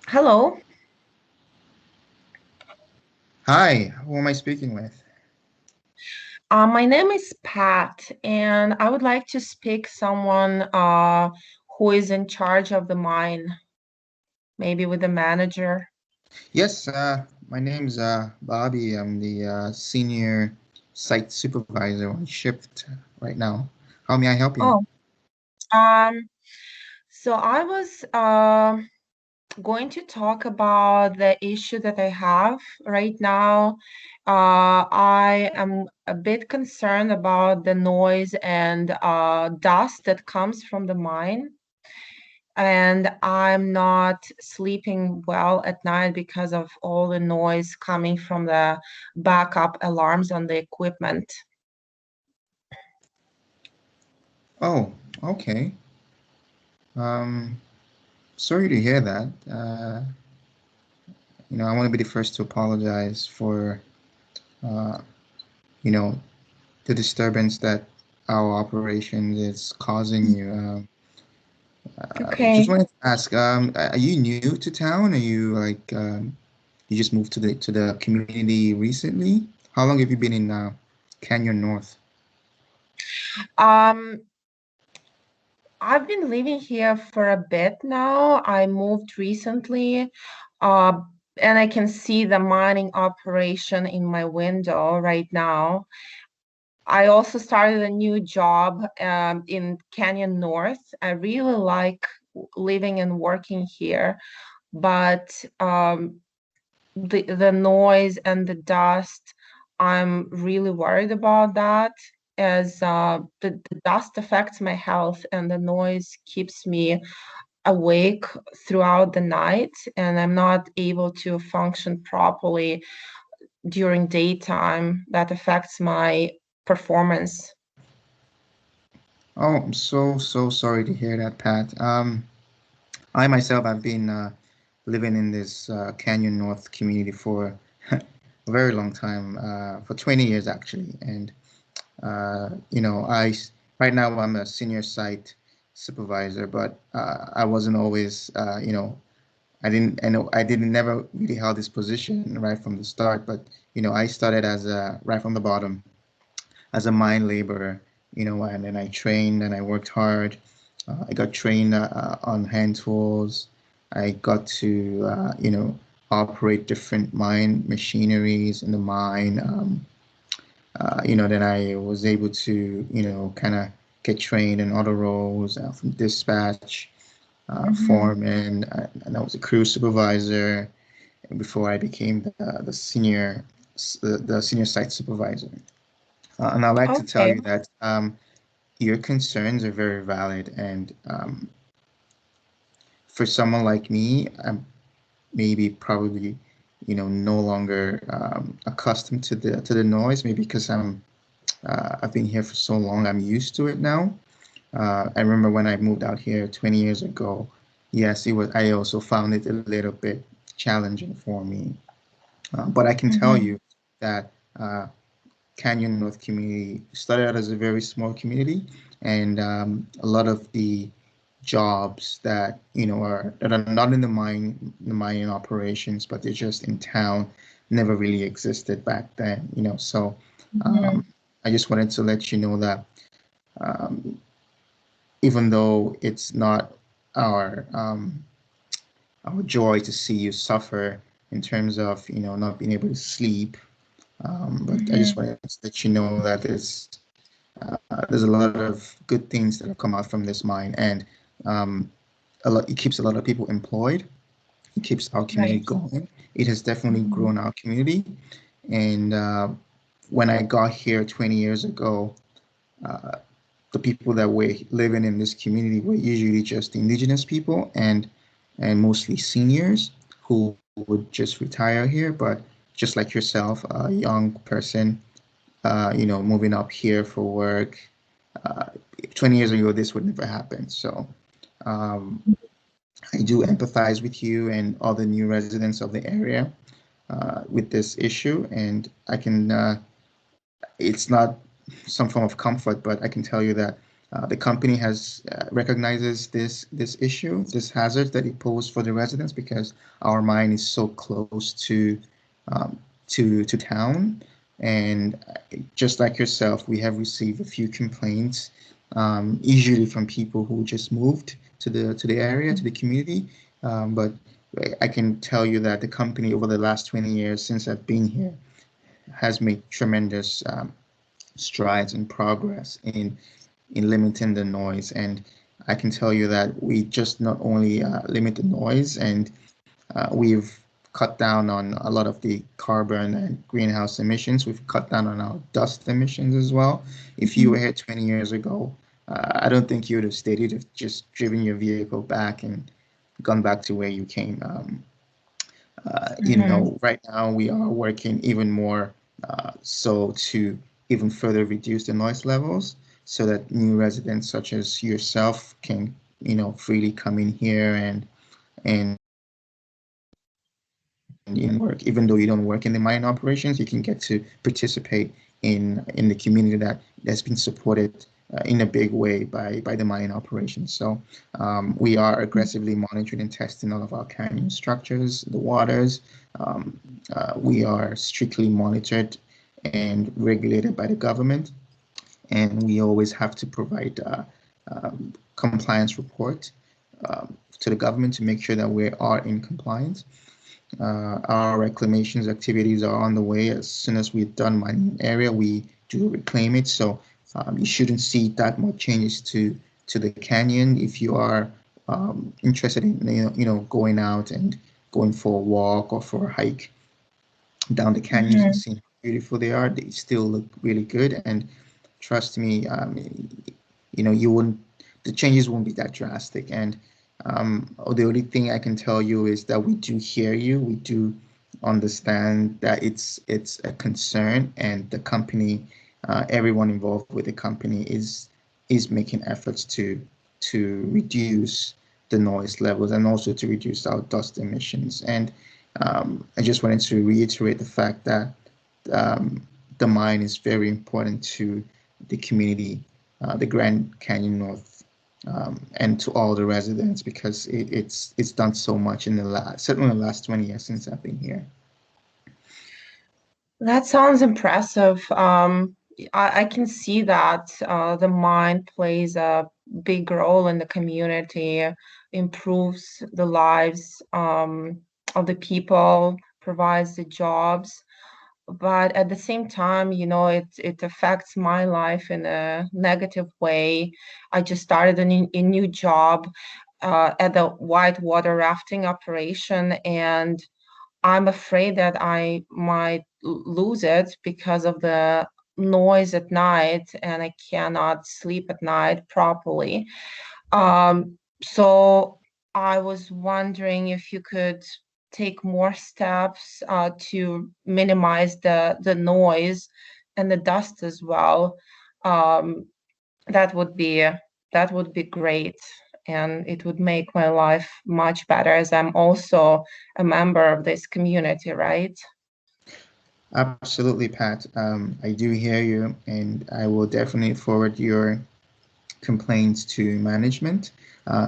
Hello, Hi, who am I speaking with? my name is Pat, and I would like to speak someone who is in charge of the mine, maybe with the manager. Yes, my name's Bobbie. I'm the senior site supervisor on shift right now. How may I help you? Oh, um, so I was going to talk about the issue that I have right now. I am a bit concerned about the noise and dust that comes from the mine. And I'm not sleeping well at night because of all the noise coming from the backup alarms on the equipment. Oh, okay. Um, Sorry to hear that. I want to be the first to apologize for, uh, you know, the disturbance that our operation is causing you. Just Okay. wanted to ask, are you new to town? Are you like, you just moved to the community recently? How long have you been in Canyon North? Um, I've been living here for a bit now. I moved recently, uh, and I can see the mining operation in my window right now. I also started a new job in Canyon North. I really like living and working here, but the noise and the dust, I'm really worried about that as the dust affects my health and the noise keeps me awake throughout the night, and I'm not able to function properly during daytime. That affects my performance. Oh, I'm so sorry to hear that, Pat. I myself have been living in this Canyon North community for a very long time, for 20 years actually. And right now I'm a senior site supervisor, but I wasn't always, I didn't never really held this position right from the start. But I started as a right from the bottom as a mine laborer, and then I trained and I worked hard. I got trained on hand tools. I got to, operate different mine machineries in the mine. Then I was able to, kind of get trained in other roles from dispatch, Mhm. foreman, and I was a crew supervisor before I became the senior site supervisor. And I'd like to tell Okay. you that your concerns are very valid. And for someone like me, I'm maybe probably, no longer accustomed to the noise. Maybe because I've been here for so long, I'm used to it now. I remember when I moved out here 20 years ago. Yes, it was. I also found it a little bit challenging for me. But I can tell Mhm. you that Canyon North community started out as a very small community, and a lot of the jobs that are that are not in the mining operations, but they're just in town, never really existed back then. So um, Mhm. I just wanted to let you know that um, even though it's not our our joy to see you suffer in terms of not being able to sleep, but I just Mhm. wanted to let you know that there's a lot of good things that have come out from this mine, and it keeps a lot of people employed. It keeps our community Right. going. It has definitely Mhm. grown our community. And when I got here 20 years ago, uh, the people that were living in this community were usually just indigenous people and mostly seniors who would just retire here. But just like yourself, a young person, moving up here for work. Uh, 20 years ago, this would never happen. So um, I do empathize with you and all the new residents of the area with this issue. And it's not some form of comfort, but I can tell you that The company has recognizes this issue, this hazard that it poses for the residents because our mine is so close um, to town. And just like yourself, we have received a few complaints, usually from people who just moved to the area, to the community. But I can tell you that the company over the last 20 years since I've been here has made tremendous strides and progress in limiting the noise. And I can tell you that we just not only limit the noise, and we've cut down on a lot of the carbon and greenhouse emissions. We've cut down on our dust emissions as well. If you were here 20 years ago, I don't think you would have stayed. You'd have just driven your vehicle back and gone back to where you came. Mhm. Right now we are working even more so to even further reduce the noise levels so that new residents such as yourself can, freely come in here and work. Even though you don't work in the mining operations, you can get to participate in the community that's been supported in a big way by the mining operations. So we are aggressively monitoring and testing all of our canyon structures, the waters. We are strictly monitored and regulated by the government, and we always have to provide compliance report to the government to make sure that we are in compliance. Our reclamations activities are on the way. As soon as we're done mining area, we do reclaim it. So you shouldn't see that much changes to the canyon. If you are interested in going out and going for a walk or for a hike down the canyons and Mhm. seeing how beautiful they are, they still look really good. And trust me, you wouldn't, the changes won't be that drastic. And the only thing I can tell you is that we do hear you. We do understand that it's a concern, and the company, everyone involved with the company is making efforts to reduce the noise levels and also to reduce our dust emissions. And I just wanted to reiterate the fact that um, the mine is very important to the community, the Grand Canyon North, and to all the residents because it's done so much in the last, certainly in the last 20 years since I've been here. That sounds impressive. I can see that the mine plays a big role in the community, improves the lives of the people, provides the jobs. But at the same time, it affects my life in a negative way. I just started a new job at the whitewater rafting operation, and I'm afraid that I might lose it because of the noise at night, and I cannot sleep at night properly. So I was wondering if you could take more steps to minimize the noise and the dust as well. Um, that would be that would be great, and it would make my life much better as I'm also a member of this community, right? Absolutely, Pat. I do hear you, and I will definitely forward your complaints to management,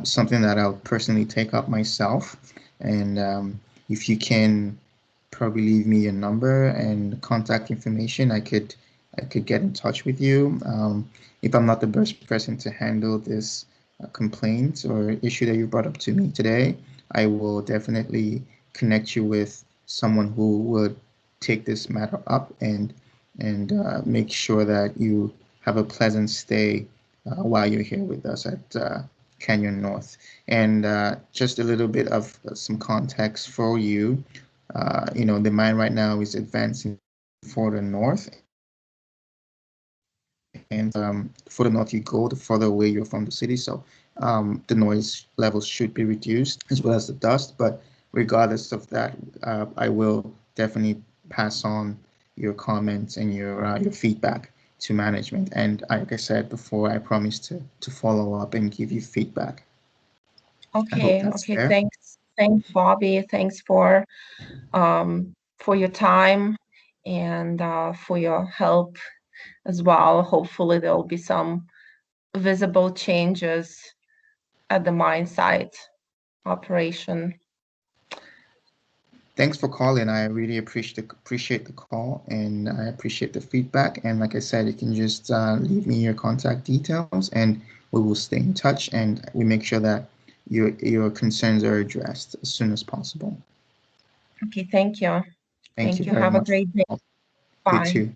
something that I'll personally take up myself. And if you can probably leave me your number and contact information, I could get in touch with you. If I'm not the best person to handle this complaint or issue that you brought up to me today, I will definitely connect you with someone who would take this matter up and make sure that you have a pleasant stay while you're here with us at Canyon North. And just a little bit of some context for you. The mine right now is advancing further north, and further north you go, the further away you're from the city. So the noise levels should be reduced as well as the dust. But regardless of that, I will definitely pass on your comments and your feedback to management. And like I said before, I promise to follow up and give you feedback. I hope Okay, that's okay, fair. thanks, Bobby. Thanks for your time and for your help as well. Hopefully there'll be some visible changes at the mine site operation. Thanks for calling. I really appreciate the call, and I appreciate the feedback. And like I said, you can just leave me your contact details, and we will stay in touch, and we make sure that your concerns are addressed as soon as possible. Okay, thank you. Thank you Thank you. very Have a much. great day. You Bye. too.